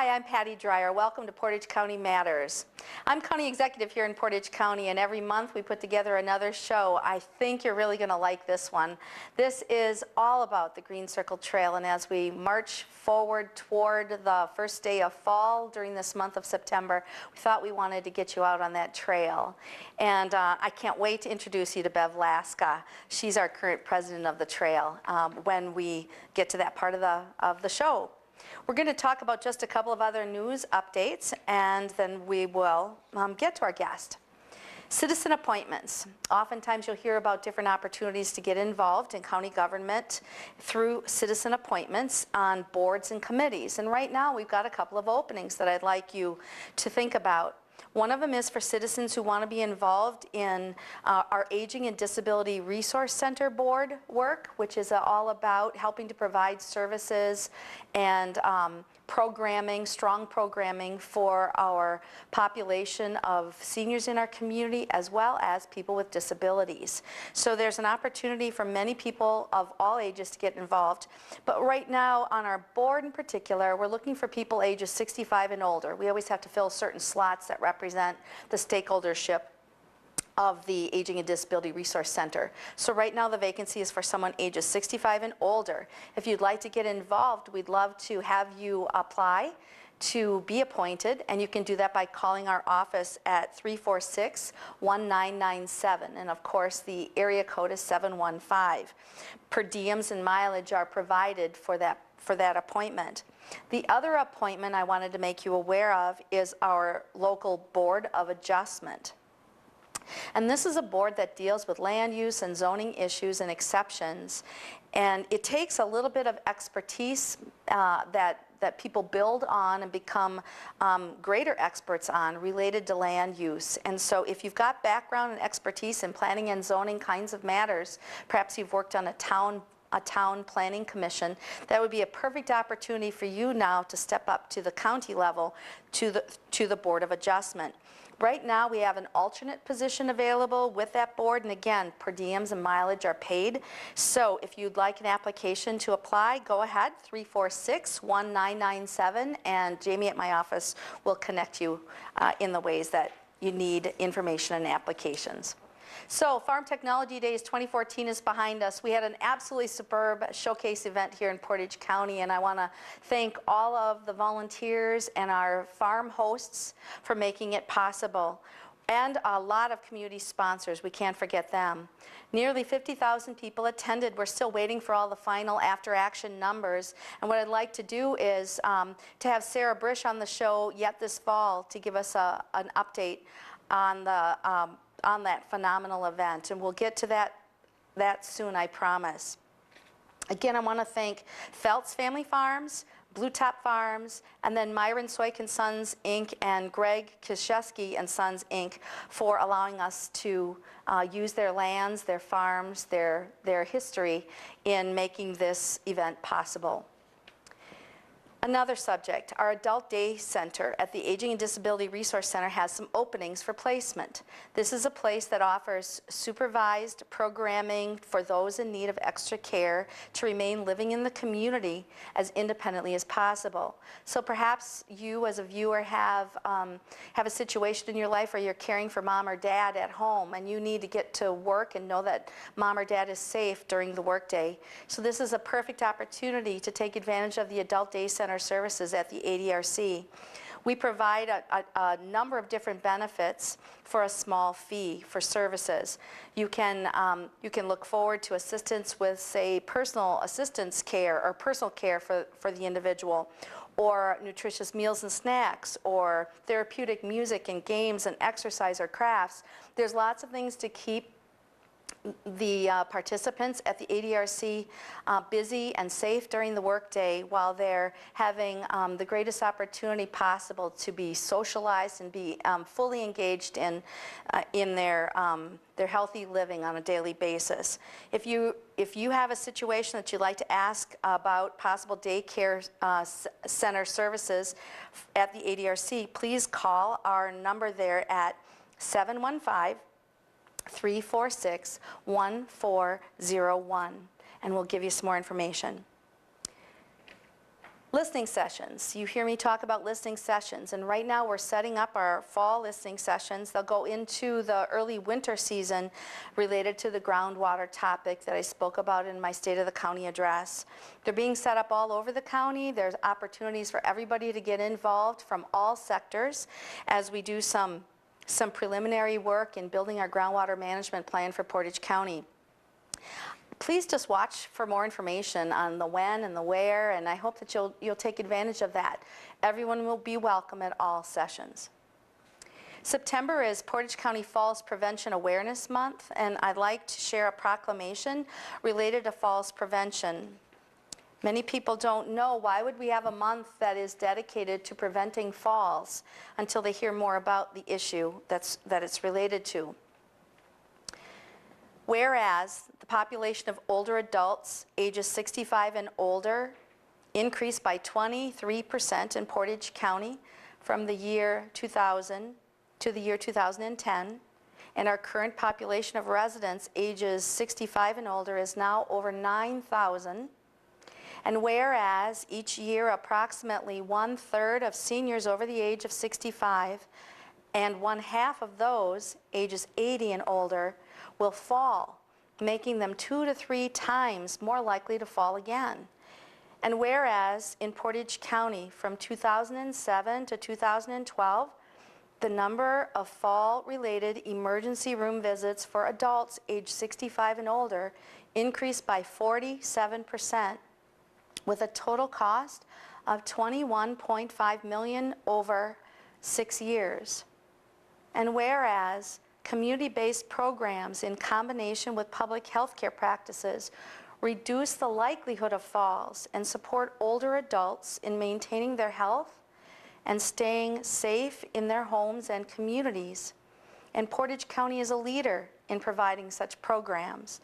Hi, I'm Patty Dreier. Welcome to Portage County Matters. I'm County Executive here in Portage County, and every month we put together another show. I think you're really going to like this one. This is all about the Green Circle Trail, and as we march forward toward the first day of fall during this month of September, we thought we wanted to get you out on that trail. And I can't wait to introduce you to Bev Laska. She's our current president of the trail when we get to that part of the show. We're going to talk about just a couple of other news updates, and then we will get to our guest. Citizen appointments. Oftentimes you'll hear about different opportunities to get involved in county government through citizen appointments on boards and committees. And right now we've got a couple of openings that I'd like you to think about. One of them is for citizens who want to be involved in our Aging and Disability Resource Center board work, which is all about helping to provide services and programming, strong programming for our population of seniors in our community as well as people with disabilities. So there's an opportunity for many people of all ages to get involved. But right now on our board in particular, we're looking for people ages 65 and older. We always have to fill certain slots that represent the stakeholdership of the Aging and Disability Resource Center. So right now the vacancy is for someone ages 65 and older. If you'd like to get involved, we'd love to have you apply to be appointed, and you can do that by calling our office at 346-1997, and of course the area code is 715. Per diems and mileage are provided for that appointment. The other appointment I wanted to make you aware of is our local Board of Adjustment. And this is a board that deals with land use and zoning issues and exceptions. And it takes a little bit of expertise that people build on and become greater experts on related to land use. And so if you've got background and expertise in planning and zoning kinds of matters, perhaps you've worked on a town planning commission, that would be a perfect opportunity for you now to step up to the county level to the Board of Adjustment. Right now we have an alternate position available with that board, and again, per diems and mileage are paid. So if you'd like an application to apply, go ahead, 346-1997, and Jamie at my office will connect you in the ways that you need information and applications. So Farm Technology Days 2014 is behind us. We had an absolutely superb showcase event here in Portage County, and I want to thank all of the volunteers and our farm hosts for making it possible, and a lot of community sponsors. We can't forget them. Nearly 50,000 people attended. We're still waiting for all the final after-action numbers, and what I'd like to do is to have Sarah Brish on the show yet this fall to give us an update on that phenomenal event, and we'll get to that soon, I promise. Again, I want to thank Feltz Family Farms, Blue Top Farms, and then Myron Soik and Sons, Inc., and Greg Kiszewski and Sons, Inc., for allowing us to use their lands, their farms, their history in making this event possible. Another subject, our Adult Day Center at the Aging and Disability Resource Center has some openings for placement. This is a place that offers supervised programming for those in need of extra care to remain living in the community as independently as possible. So perhaps you as a viewer have a situation in your life where you're caring for mom or dad at home and you need to get to work and know that mom or dad is safe during the workday. So this is a perfect opportunity to take advantage of the Adult Day Center services at the ADRC. We provide a number of different benefits for a small fee for services. You can look forward to assistance with, say, personal assistance care or personal care for the individual, or nutritious meals and snacks, or therapeutic music and games and exercise or crafts. There's lots of things to keep the participants at the ADRC busy and safe during the workday while they're having the greatest opportunity possible to be socialized and be fully engaged in their healthy living on a daily basis. If you have a situation that you'd like to ask about possible daycare center services at the ADRC, please call our number there at 715-346-1401, and we'll give you some more information. Listening sessions. You hear me talk about listening sessions, and right now we're setting up our fall listening sessions. They'll go into the early winter season related to the groundwater topic that I spoke about in my State of the County address. They're being set up all over the county. There's opportunities for everybody to get involved from all sectors as we do some preliminary work in building our groundwater management plan for Portage County. Please just watch for more information on the when and the where, and I hope that you'll take advantage of that. Everyone will be welcome at all sessions. September is Portage County Falls Prevention Awareness Month, and I'd like to share a proclamation related to falls prevention. Many people don't know, why would we have a month that is dedicated to preventing falls until they hear more about the issue that it's related to. Whereas the population of older adults ages 65 and older increased by 23% in Portage County from the year 2000 to the year 2010, and our current population of residents ages 65 and older is now over 9,000. And whereas each year approximately 1/3 of seniors over the age of 65 and 1/2 of those ages 80 and older will fall, making them 2 to 3 times more likely to fall again. And whereas in Portage County from 2007 to 2012, the number of fall-related emergency room visits for adults age 65 and older increased by 47%, with a total cost of $21.5 million over 6 years. And whereas community-based programs in combination with public health care practices reduce the likelihood of falls and support older adults in maintaining their health and staying safe in their homes and communities. And Portage County is a leader in providing such programs.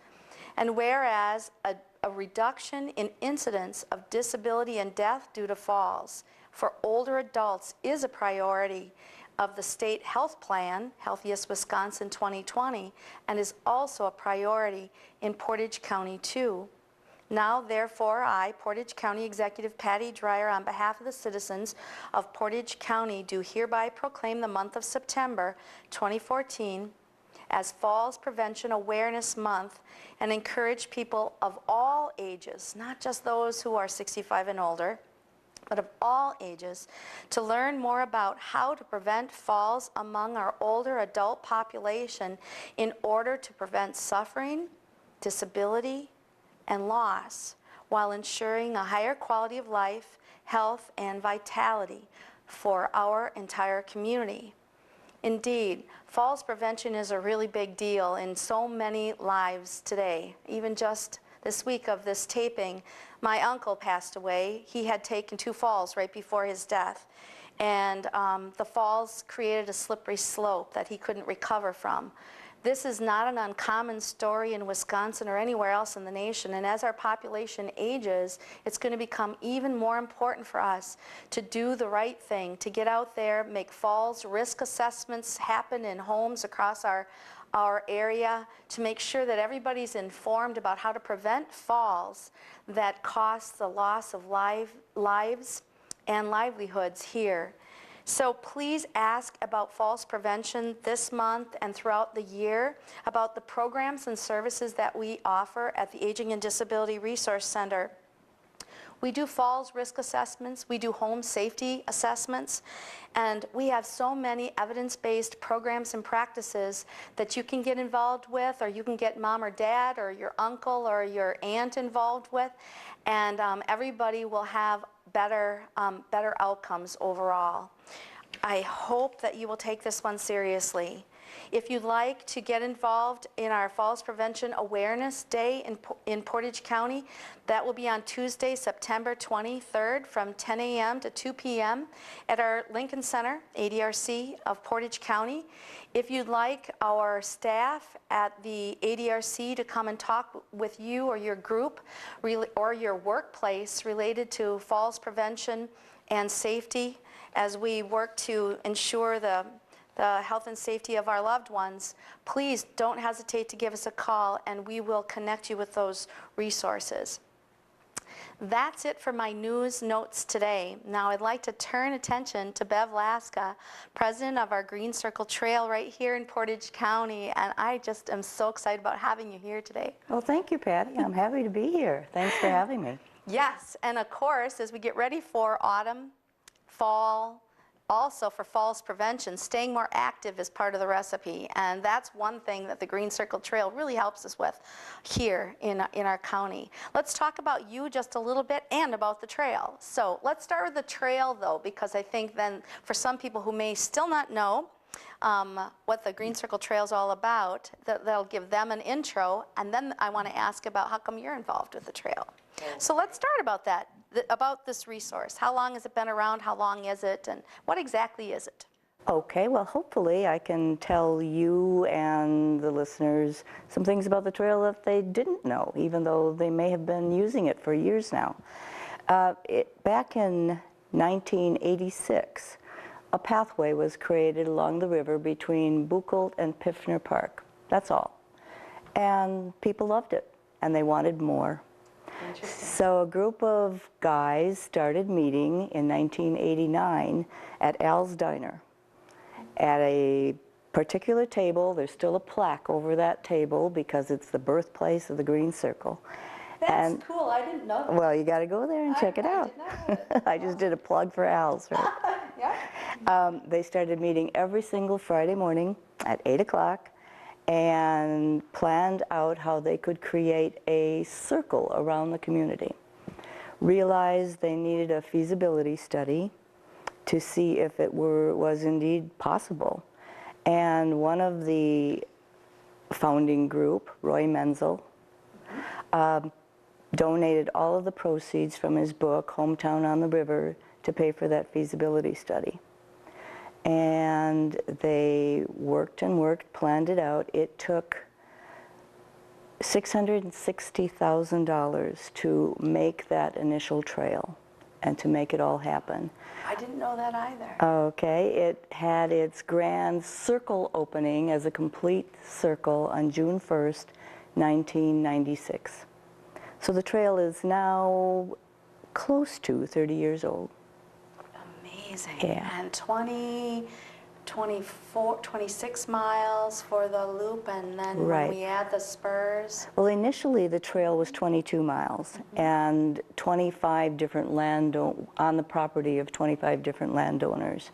And whereas a reduction in incidence of disability and death due to falls for older adults is a priority of the state health plan, Healthiest Wisconsin 2020, and is also a priority in Portage County too. Now, therefore, I, Portage County Executive Patty Dreier, on behalf of the citizens of Portage County, do hereby proclaim the month of September 2014 as Falls Prevention Awareness Month and encourage people of all ages, not just those who are 65 and older, but of all ages, to learn more about how to prevent falls among our older adult population in order to prevent suffering, disability, and loss, while ensuring a higher quality of life, health, and vitality for our entire community. Indeed, falls prevention is a really big deal in so many lives today. Even just this week of this taping, my uncle passed away. He had taken 2 falls right before his death. And the falls created a slippery slope that he couldn't recover from. This is not an uncommon story in Wisconsin or anywhere else in the nation. And as our population ages, it's going to become even more important for us to do the right thing, to get out there, make falls risk assessments happen in homes across our area, to make sure that everybody's informed about how to prevent falls that cost the loss of lives and livelihoods here. So please ask about falls prevention this month and throughout the year, about the programs and services that we offer at the Aging and Disability Resource Center. We do falls risk assessments, we do home safety assessments, and we have so many evidence-based programs and practices that you can get involved with, or you can get mom or dad or your uncle or your aunt involved with, and everybody will have better outcomes overall. I hope that you will take this one seriously. If you'd like to get involved in our Falls Prevention Awareness Day in Portage County, that will be on Tuesday, September 23rd from 10 a.m. to 2 p.m. at our Lincoln Center, ADRC of Portage County. If you'd like our staff at the ADRC to come and talk with you or your group or your workplace related to falls prevention and safety as we work to ensure the health and safety of our loved ones, please don't hesitate to give us a call and we will connect you with those resources. That's it for my news notes today. Now I'd like to turn attention to Bev Laska, president of our Green Circle Trail right here in Portage County, and I just am so excited about having you here today. Well, thank you, Patty. I'm happy to be here. Thanks for having me. Yes, and of course, as we get ready for autumn, fall, also for fall's prevention, staying more active is part of the recipe, and that's one thing that the Green Circle Trail really helps us with here in our county. Let's talk about you just a little bit and about the trail. So let's start with the trail though, because I think then for some people who may still not know what the Green Circle Trail is all about, that'll give them an intro, and then I want to ask about how come you're involved with the trail. So let's start about that, about this resource. How long has it been around? How long is it? And what exactly is it? Okay, well, hopefully I can tell you and the listeners some things about the trail that they didn't know, even though they may have been using it for years now. Back in 1986, a pathway was created along the river between Buchelt and Piffner Park. That's all. And people loved it, and they wanted more. So a group of guys started meeting in 1989 at Al's Diner. At a particular table, there's still a plaque over that table because it's the birthplace of the Green Circle. That's cool, I didn't know that. Well, you got to go there and check it out. I did not know that. I just did a plug for Al's, right? Yeah. They started meeting every single Friday morning at 8 o'clock and planned out how they could create a circle around the community. Realized they needed a feasibility study to see if it was indeed possible. And one of the founding group, Roy Menzel, donated all of the proceeds from his book, Hometown on the River, to pay for that feasibility study. And they worked and worked, planned it out. It took $660,000 to make that initial trail and to make it all happen. I didn't know that either. Okay, it had its grand circle opening as a complete circle on June 1st, 1996. So the trail is now close to 30 years old. Amazing. Yeah. And 26 miles for the loop, and then Right. when we add the spurs. Well, initially the trail was 22 miles and 25 different on the property of 25 different landowners.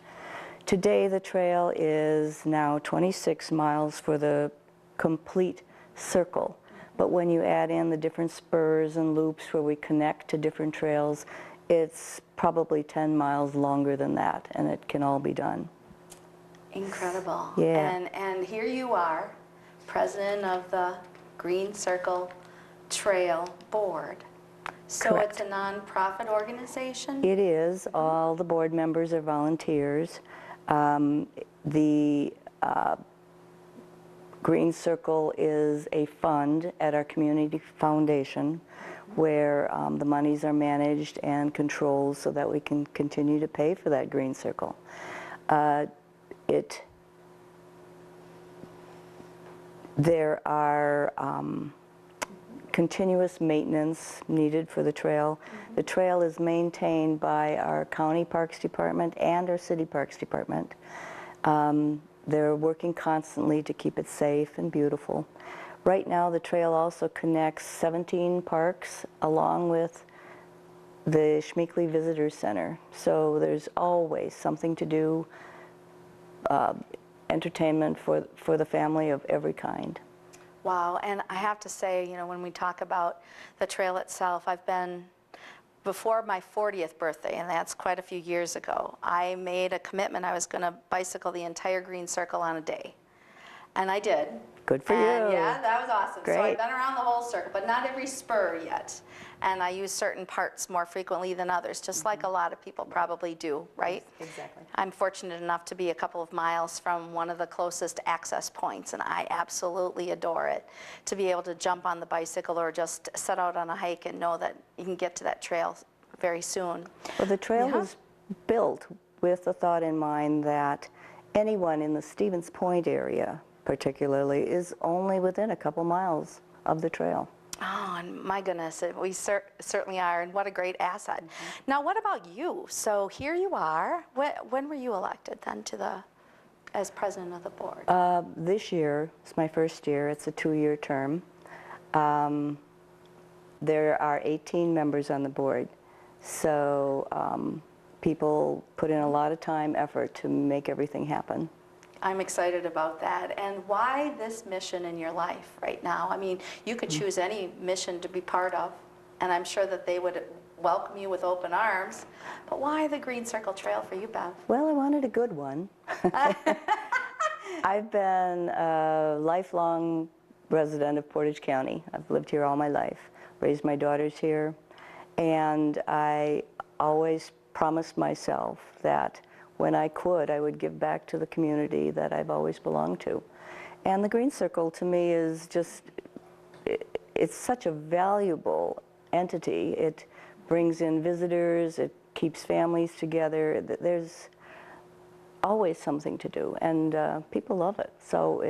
Today the trail is now 26 miles for the complete circle. But when you add in the different spurs and loops where we connect to different trails, it's probably 10 miles longer than that, and it can all be done. Incredible. Yeah. And here you are, president of the Green Circle Trail Board. So Correct. it's a nonprofit organization? It is. All the board members are volunteers. The Green Circle is a fund at our community foundation where the monies are managed and controlled so that we can continue to pay for that Green Circle. There are continuous maintenance needed for the trail. The trail is maintained by our County Parks Department and our City Parks Department. They're working constantly to keep it safe and beautiful. Right now the trail also connects 17 parks along with the Schmeeckley Visitor Center. So there's always something to do, entertainment for the family of every kind. Wow, and I have to say, you know, when we talk about the trail itself, I've been, before my 40th birthday, and that's quite a few years ago, I made a commitment I was going to bicycle the entire Green Circle on a day. And I did. Good for And you. yeah, that was awesome. So Great. I've been around the whole circle, but not every spur yet. And I use certain parts more frequently than others, just like a lot of people probably do, right? Exactly. I'm fortunate enough to be a couple of miles from one of the closest access points, and I absolutely adore it. To be able to jump on the bicycle or just set out on a hike and know that you can get to that trail very soon. Well, the trail was built with the thought in mind that anyone in the Stevens Point area, particularly, is only within a couple miles of the trail. Oh, and my goodness, we certainly are, and what a great asset. Now, what about you? So here you are. When were you elected then as president of the board? This year, it's my first year. It's a 2-year term. There are 18 members on the board, so people put in a lot of time, effort to make everything happen. I'm excited about that. And why this mission in your life right now? I mean, you could choose any mission to be part of, and I'm sure that they would welcome you with open arms. But why the Green Circle Trail for you, Bev? Well, I wanted a good one. I've been a lifelong resident of Portage County. I've lived here all my life, raised my daughters here, and I always promised myself that when I could, I would give back to the community that I've always belonged to. And the Green Circle, to me, is just, it's such a valuable entity. It brings in visitors, it keeps families together. There's always something to do, and people love it. So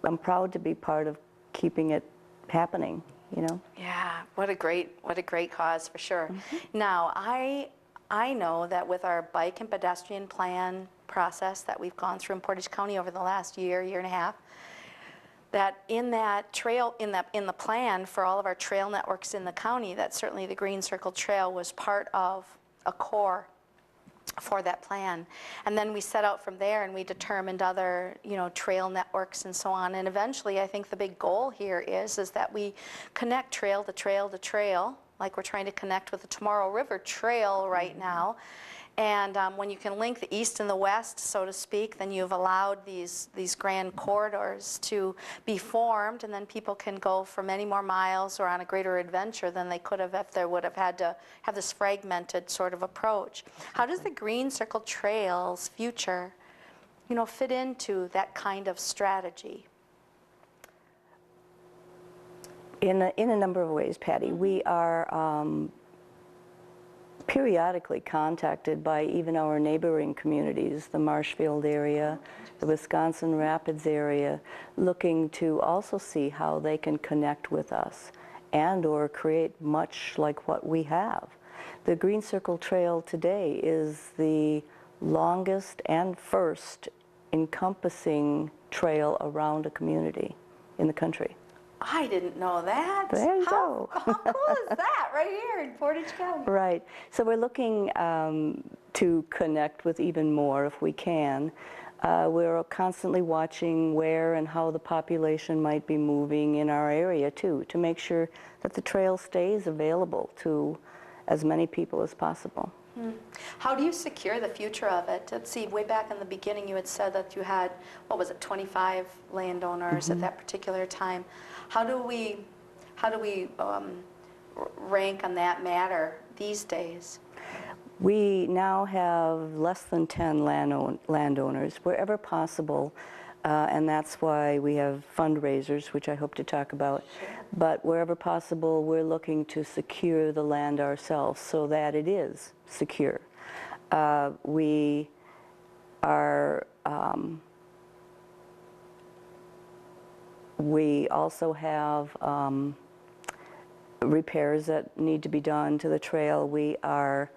I'm proud to be part of keeping it happening, you know? Yeah, what a great cause for sure. Now, I know that with our bike and pedestrian plan process that we've gone through in Portage County over the last year and a half, that in that trail, in the plan for all of our trail networks in the county, that certainly the Green Circle Trail was part of a core for that plan. And then we set out from there and we determined other, trail networks and so on. And eventually, I think the big goal here is that we connect trail to trail to trail, like we're trying to connect with the Tomorrow River Trail right now. And when you can link the east and the west, so to speak, then you've allowed these grand corridors to be formed, and then people can go for many more miles or on a greater adventure than they could have if they would have had to have this fragmented sort of approach. How does the Green Circle Trail's future, fit into that kind of strategy? In a number of ways, Patty. We are periodically contacted by even our neighboring communities, the Marshfield area, the Wisconsin Rapids area, looking to also see how they can connect with us and or create much like what we have. The Green Circle Trail today is the longest and first encompassing trail around a community in the country. I didn't know that. There you go. How cool is that right here in Portage County? Right. So we're looking to connect with even more if we can. We're constantly watching where and how the population might be moving in our area too, to make sure that the trail stays available to as many people as possible. How do you secure the future of it? Let's see, way back in the beginning you had said that you had, 25 landowners at that particular time. How do we rank on that matter these days? We now have less than 10 landowners wherever possible, and that's why we have fundraisers, which I hope to talk about. Sure. But wherever possible, we're looking to secure the land ourselves so that it is secure. We are we also have repairs that need to be done to the trail. We are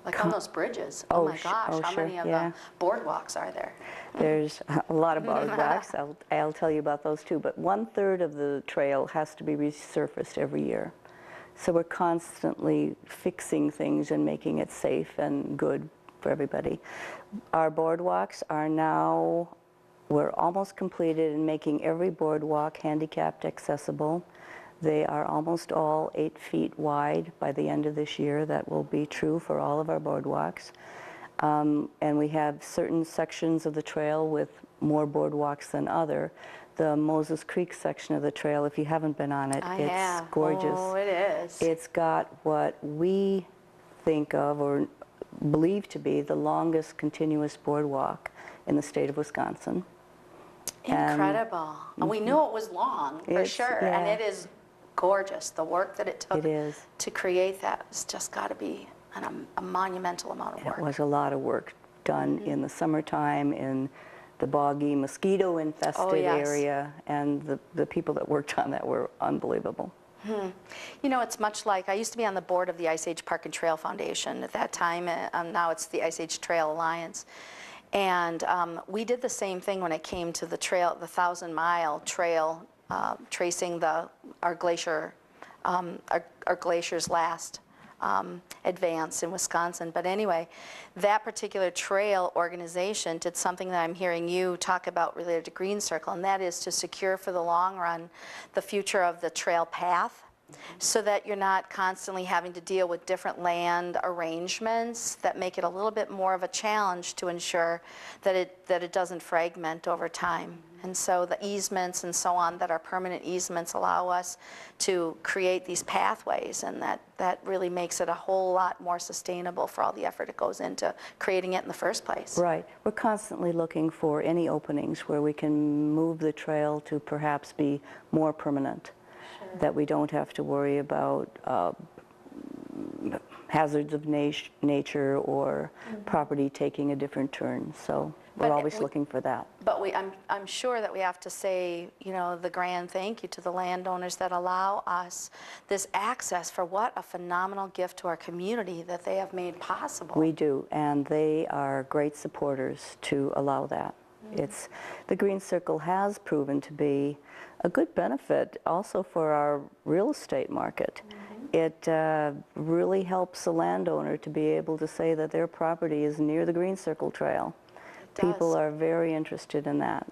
like on those bridges. Oh my gosh, how many of the boardwalks are there? There's a lot of boardwalks. I'll tell you about those too. But 1/3 of the trail has to be resurfaced every year. So we're constantly fixing things and making it safe and good for everybody. Our boardwalks are now, we're almost completed in making every boardwalk handicapped accessible. They are almost all 8 feet wide by the end of this year. That will be true for all of our boardwalks. And we have certain sections of the trail with more boardwalks than other. The Moses Creek section of the trail, if you haven't been on it, it's gorgeous. Oh, it is. It's got what we think of or believe to be the longest continuous boardwalk in the state of Wisconsin. Incredible. And we knew it was long, for sure. Yeah. And it is gorgeous. The work that it took is. to create that has just got to be a monumental amount of work. It was a lot of work done in the summertime, in the boggy, mosquito-infested yes. area, and the people that worked on that were unbelievable. You know, it's much like, I used to be on the board of the Ice Age Park and Trail Foundation at that time. Now it's the Ice Age Trail Alliance. And we did the same thing when it came to the trail, the 1,000-mile trail, tracing our glaciers last advance in Wisconsin. But anyway, that particular trail organization did something that I'm hearing you talk about related to Green Circle, and that is to secure for the long run the future of the trail path, so that you're not constantly having to deal with different land arrangements that make it a little bit more of a challenge to ensure that it doesn't fragment over time. And so the easements and so on that are permanent easements allow us to create these pathways, and that really makes it a whole lot more sustainable for all the effort that goes into creating it in the first place. Right. We're constantly looking for any openings where we can move the trail to perhaps be more permanent, that we don't have to worry about hazards of nature or property taking a different turn. So we're always looking for that. But I'm sure that we have to say, you know, the grand thank you to the landowners that allow us this access, for what a phenomenal gift to our community that they have made possible. We do, and they are great supporters to allow that. The Green Circle has proven to be a good benefit also for our real estate market. It really helps the landowner to be able to say that their property is near the Green Circle Trail. People are very interested in that.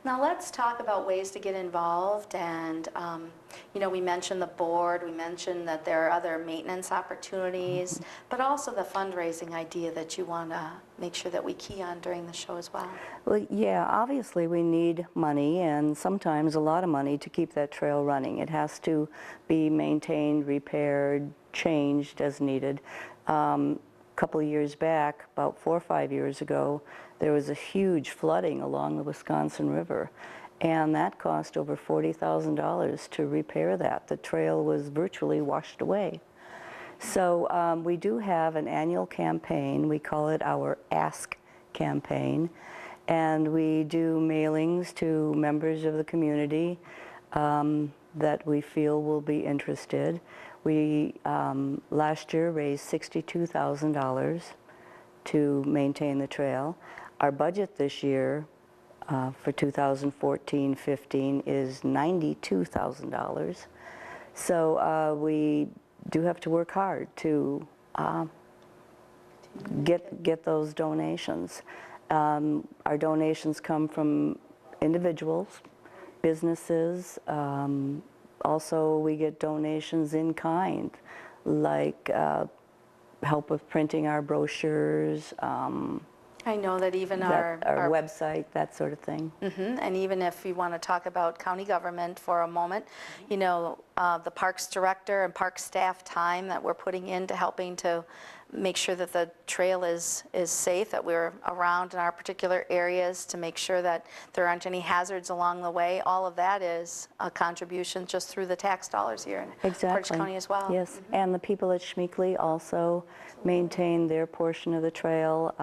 Now let's talk about ways to get involved, and you know, we mentioned the board, we mentioned that there are other maintenance opportunities, but also the fundraising idea that you want to make sure that we key on during the show as well. Well, yeah, obviously we need money, and sometimes a lot of money, to keep that trail running. It has to be maintained, repaired, changed as needed. A couple of years back, about 4 or 5 years ago, there was a huge flooding along the Wisconsin River, and that cost over $40,000 to repair that. The trail was virtually washed away. So we do have an annual campaign. We call it our Ask campaign, and we do mailings to members of the community that we feel will be interested. We last year raised $62,000 to maintain the trail. Our budget this year for 2014-15 is $92,000. So we do have to work hard to get those donations. Our donations come from individuals, businesses. Also, we get donations in kind, like help with printing our brochures. I know that even our website, that sort of thing. And even if you want to talk about county government for a moment, you know, the parks director and park staff time that we're putting into helping to make sure that the trail is safe, that we're around in our particular areas to make sure that there aren't any hazards along the way. All of that is a contribution just through the tax dollars here in Portage County as well. Yes, and the people at Schmeekley also maintain their portion of the trail,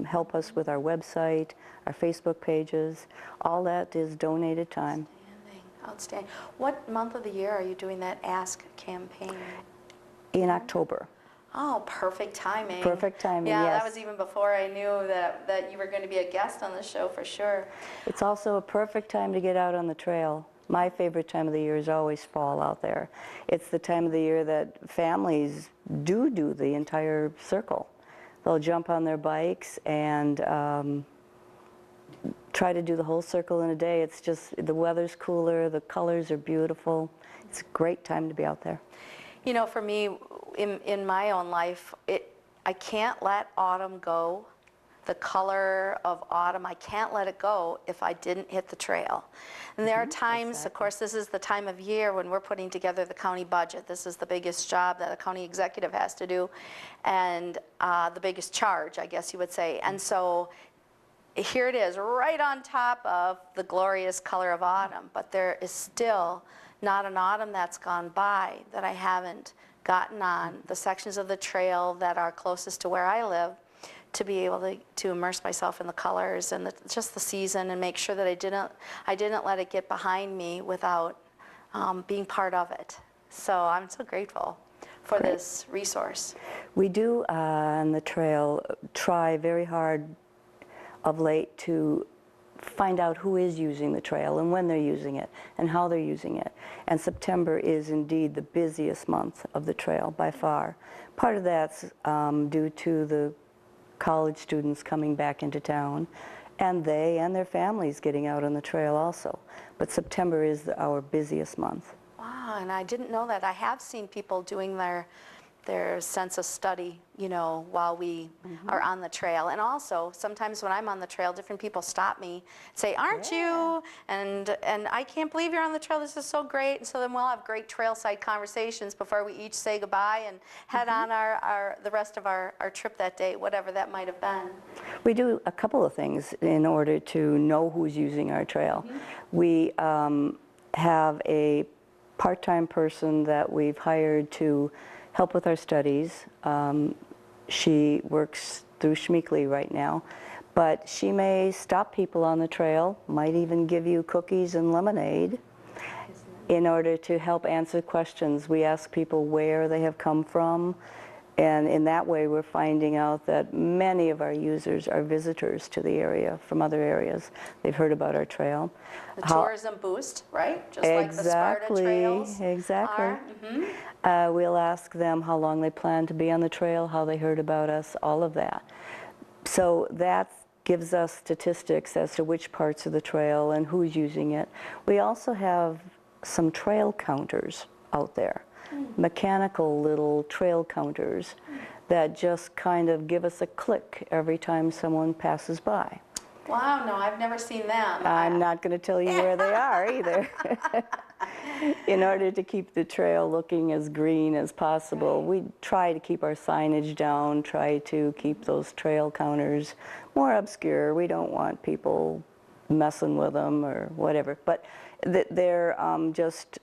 help us with our website, our Facebook pages. All that is donated time. Outstanding. What month of the year are you doing that Ask campaign? In October. Oh, perfect timing. Perfect timing, yeah, yes. That was even before I knew that you were going to be a guest on the show for sure. It's also a perfect time to get out on the trail. My favorite time of the year is always fall out there. It's the time of the year that families do the entire circle. They'll jump on their bikes and try to do the whole circle in a day. It's just, the weather's cooler, the colors are beautiful. It's a great time to be out there. You know, for me, in my own life, I can't let autumn go. The color of autumn, I can't let it go if I didn't hit the trail. And there are times, of course, this is the time of year when we're putting together the county budget. This is the biggest job that a county executive has to do, and the biggest charge, I guess you would say. And so here it is, right on top of the glorious color of autumn, but there is still not an autumn that's gone by that I haven't gotten on the sections of the trail that are closest to where I live to be able to immerse myself in the colors and just the season, and make sure that I didn't let it get behind me without being part of it. So I'm so grateful for Great. this resource. We do on the trail try very hard of late to find out who is using the trail and when they're using it and how they're using it. And September is indeed the busiest month of the trail by far. Part of that's due to the college students coming back into town, and they and their families getting out on the trail also. But September is our busiest month. Wow, and I didn't know that. I have seen people doing their census study, you know, while we are on the trail. And also, sometimes when I'm on the trail, different people stop me, say, "Aren't you?" And I can't believe you're on the trail. This is so great. And so then we'll have great trailside conversations before we each say goodbye and head on the rest of our trip that day, whatever that might have been. We do a couple of things in order to know who's using our trail. We have a part-time person that we've hired to help with our studies. She works through Schmeekly right now, but she may stop people on the trail, might even give you cookies and lemonade in order to help answer questions. We ask people where they have come from, and in that way we're finding out that many of our users are visitors to the area from other areas. They've heard about our trail. The tourism boost, right? Just like the Sparta trails Exactly. are. We'll ask them how long they plan to be on the trail, how they heard about us, all of that. So that gives us statistics as to which parts of the trail and who's using it. We also have some trail counters out there, mechanical little trail counters that just kind of give us a click every time someone passes by. Wow, no, I've never seen them. I'm not going to tell you where they are either. In order to keep the trail looking as green as possible, we try to keep our signage down, try to keep those trail counters more obscure. We don't want people messing with them or whatever. But they're just,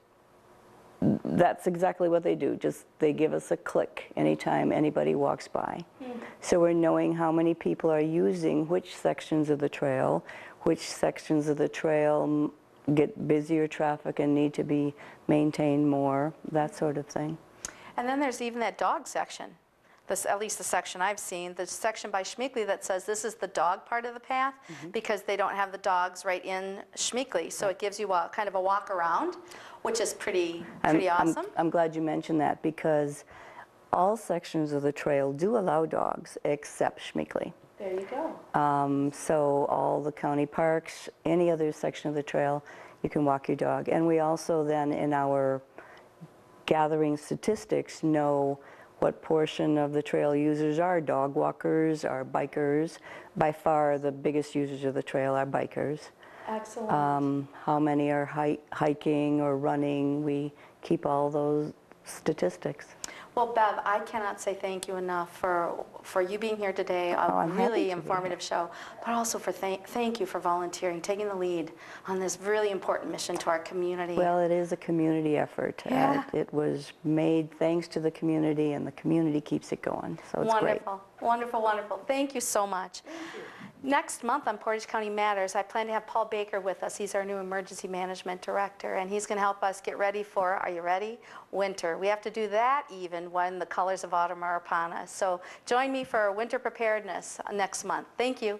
that's exactly what they do. Just they give us a click anytime anybody walks by. So we're knowing how many people are using which sections of the trail, which sections of the trail get busier traffic and need to be maintained more, that sort of thing. And then there's even that dog section. At least the section I've seen, the section by Schmeekly that says this is the dog part of the path, because they don't have the dogs right in Schmeekly. So it gives you a kind of a walk around, which is pretty awesome. I'm glad you mentioned that, because all sections of the trail do allow dogs except Schmeekly. There you go. So all the county parks, any other section of the trail, you can walk your dog. And we also then in our gathering statistics know what portion of the trail users are dog walkers, are bikers. By far the biggest users of the trail are bikers. Excellent. How many are hiking or running? We keep all those statistics. Well, Bev, I cannot say thank you enough for you being here today, a really informative show, but also for thank you for volunteering, taking the lead on this really important mission to our community. Well, it is a community effort. Yeah. It was made thanks to the community, and the community keeps it going, so it's great. Wonderful, wonderful, wonderful. Thank you so much. Next month on Portage County Matters, I plan to have Paul Baker with us. He's our new emergency management director, and he's going to help us get ready for, are you ready? Winter. We have to do that even when the colors of autumn are upon us. So join me for winter preparedness next month. Thank you.